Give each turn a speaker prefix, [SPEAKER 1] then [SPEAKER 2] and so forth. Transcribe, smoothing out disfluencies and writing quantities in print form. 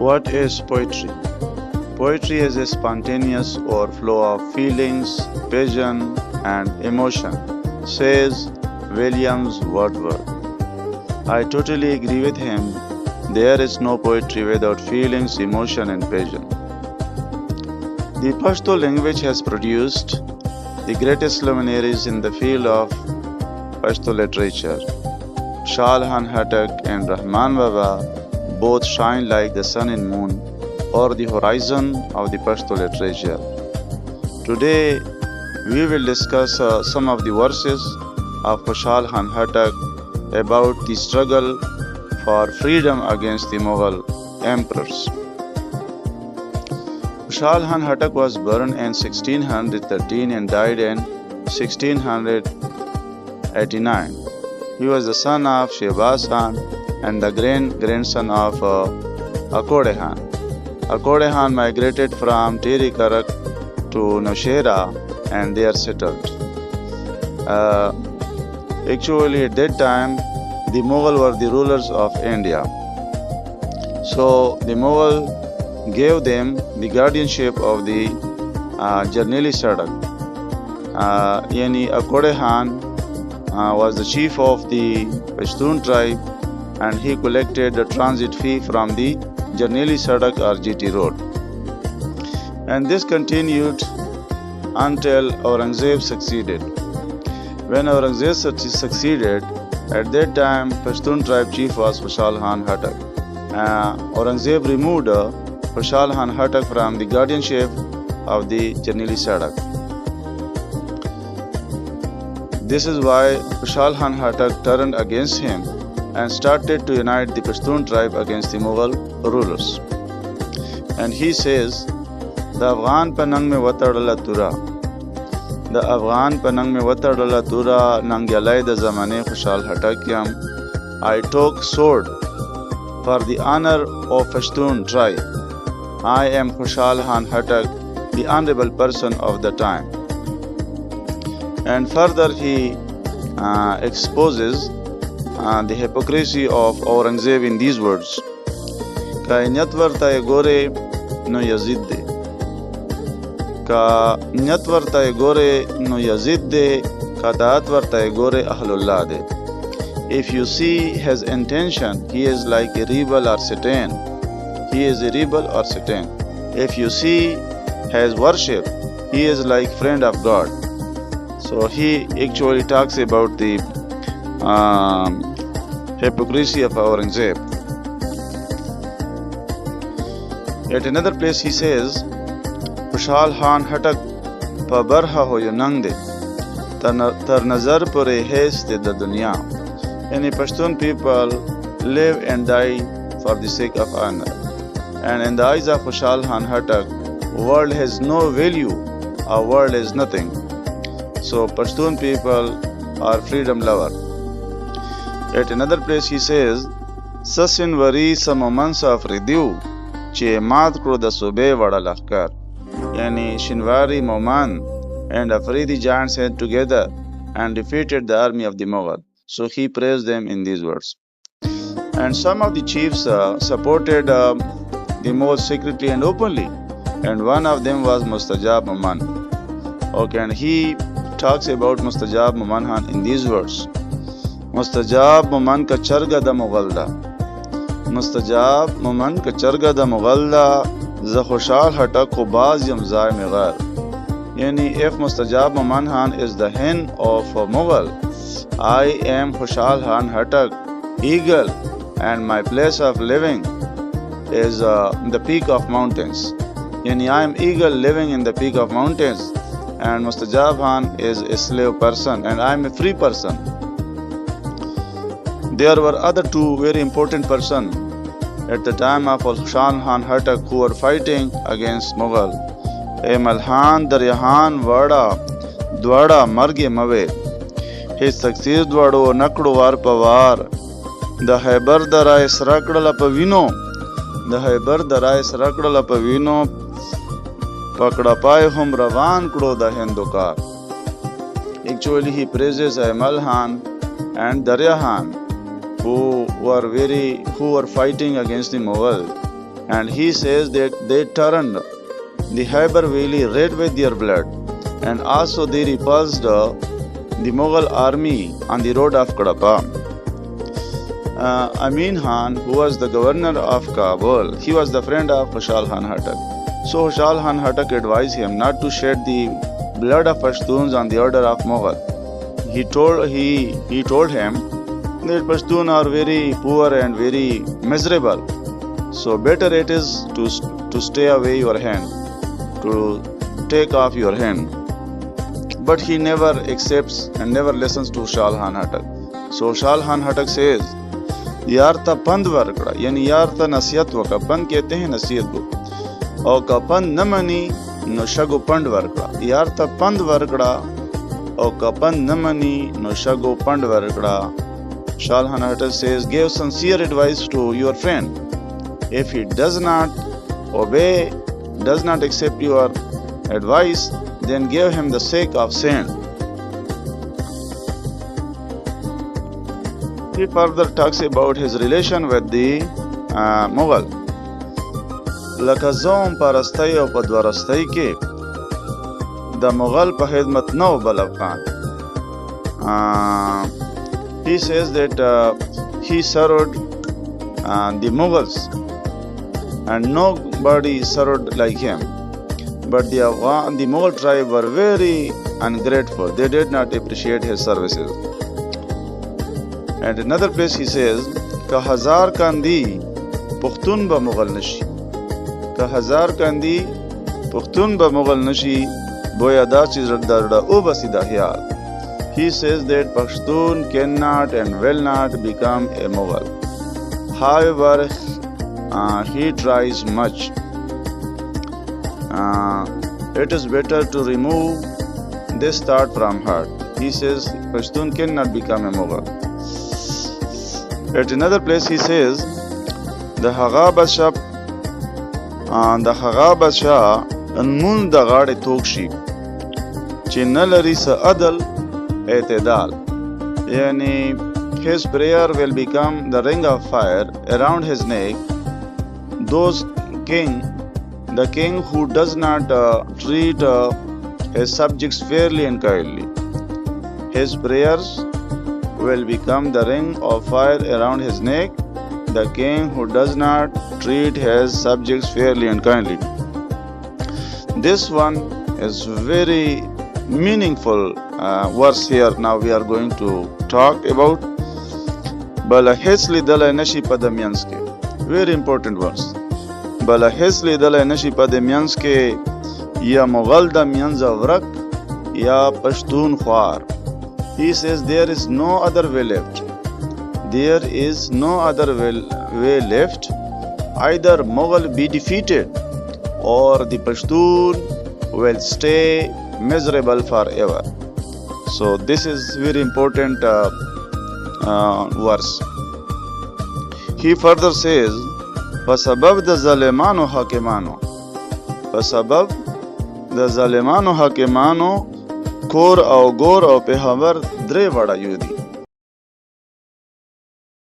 [SPEAKER 1] What is poetry? Poetry is a spontaneous overflow of feelings, passion, and emotion, says Williams Wordsworth. I totally agree with him. There is no poetry without feelings, emotion, and passion. The Pashto language has produced the greatest luminaries in the field of Pashto literature. Shah Khan Khattak and Rahman Baba both shine like the sun and moon or the horizon of the Pashto literature. Today, we will discuss some of the verses of Shah Khan Khattak about the struggle for freedom against the Mughal emperors. Shah Khan Khattak was born in 1613 and died in 1689. He was the son of Shehbaz Khan and the grandson of Akode Khan. Akode Khan migrated from Teri Karak to Nowshera and there settled. Actually, at that time, the Mughal were the rulers of India. So the Mughal gave them the guardianship of the Jarneli Sadak. Yani Akode Khan was the chief of the Pashtun tribe and he collected the transit fee from the Jarneli Sadak or GT road. And this continued until Aurangzeb succeeded. When Aurangzeb succeeded, at that time Pashtun tribe chief was Shah Khan Khattak. Aurangzeb removed Shah Khan Khattak from the guardianship of the Jarneli Sadak. This is why Shah Khan Khattak turned against him and started to unite the Pashtun tribe against the Mughal rulers. And he says, the Afghan panang mein watadala tura. The Afghan panang mein watadala tura nangyalai da zamane Khushal Khattakyam. I took sword for the honor of Pashtun tribe. I am Khushal Khan Khattak, the honorable person of the time. And further he exposes the hypocrisy of Aurangzeb in these words. Ka nyatvarta gore no Yazid de. Ka nyatvarta gore no Yazid de. Ka daatvarta gore Ahlullah de. If you see his intention, he is like a rebel or Satan. He is a rebel or Satan. If you see his worship, he is like friend of God. So he actually talks about the hypocrisy of Aurangzeb. At another place he says, Shah Khan Khattak pa barha ho nang de tar nazar pure hes de da dunya. Any Pashtun people live and die for the sake of honor. And in the eyes of Shah Khan Khattak, world has no value, our world is nothing. So Pashtun people are freedom lover. At another place he says, Sasin vari samamans of ridiu, che mat kro da sube vada lahkar. Yani Shinwari, Moman and Afridi giants had together and defeated the army of the Mughal. So he praised them in these words. And some of the chiefs supported the Mughal secretly and openly. And one of them was Mustajab Maman. Okay, and he talks about Mustajab Maman Khan in these words. Mustajab Maman ka charga da Mughalda. Mustajab Maman ka charga da Mughalda. Za Khushal Khattak ko baz yam zai meghar. Yani if Mustajab Maman Khan is the hen of Mughal, I am Khushal Khan Khattak, eagle, and my place of living is the peak of mountains. Yani I am eagle living in the peak of mountains, and Mustajab Khan is a slave person, and I am a free person. There were other two very important persons at the time of Shah Khan Khattak who were fighting against Mughal. Malhan Daryahan Wada Dwada Marge Mave. His success Dwado Nakdu War Pavar. The Heber Darai Srakdala Pavino. The Heber Darai Srakdala Pavino Pakdapai Hum Ravan Kdo the Hindukar. Actually, he praises Aimal Khan and Darya Khan, who were fighting against the Mughal. and he says that they turned the Khyber Valley red with their blood, and also they repulsed the Mughal army on the road of Kadapa. Amin Khan, who was the governor of Kabul, he was the friend of Khushal Khan Khattak. So Khushal Khan Khattak advised him not to shed the blood of Pashtuns on the order of Mughal. He told him that Pashtun are very poor and very miserable. So better it is to stay away your hand, to take off your hand. But he never accepts and never listens to Khushal Khan Khattak. So Khushal Khan Khattak says, यार ता पंद वर्कड़ा यानी यार ता नसीहत वका पंद कहते हैं नसीहत को और का पंद न मनी नो शगो पंड वर्कड़ा यार ता पंद वर्कड़ा और का पंद न मनी नो शगो पंड वर्कड़ा. Khushal Khan Khattak says, give sincere advice to your friend. If he does not obey, does not accept your advice, then give him the sake of sin. He further talks about his relation with the Mughal. لکه زوم پرستی او په دورستی کې د مغل په خدمت نو بل افغان. He says that he served the Mughals and nobody served like him. But the Mughal tribe were very ungrateful. They did not appreciate his services. At another place he says, ka hazar kandi Pukhtun ba Mughal nashi. Ka hazar kandi Pukhtun ba Mughal nashi boya da chiz darda o basida hyal. He says that Pashtun cannot and will not become a Mughal. However, he tries much. It is better to remove this thought from heart. He says Pashtun cannot become a Mughal. At another place he says, the Haga Badshah Anmun da Gade Tokshi Chinalari sa Adal Etedal. Yani his prayer will become the ring of fire around his neck. The king who does not treat his subjects fairly and kindly, his prayers will become the ring of fire around his neck. The king who does not treat his subjects fairly and kindly. This one is very meaningful verse here. Now we are going to talk about Bala Hesli Dala Nashi Padamyanske. Very important verse. Bala Hesli Dala Nashi Padamyanske Ya Mughal Damyanza Vrak Ya Pashtun Khwar. He says there is no other way left. There is no other way left. Either Mughal be defeated or the Pashtun will stay miserable forever. So this is very important verse. He further says, فَسَبَبْ the zalimano hakimano. فَسَبَبْ the zalimano hakimano Kor au Gor au Pehavar Dre Vada Yudi.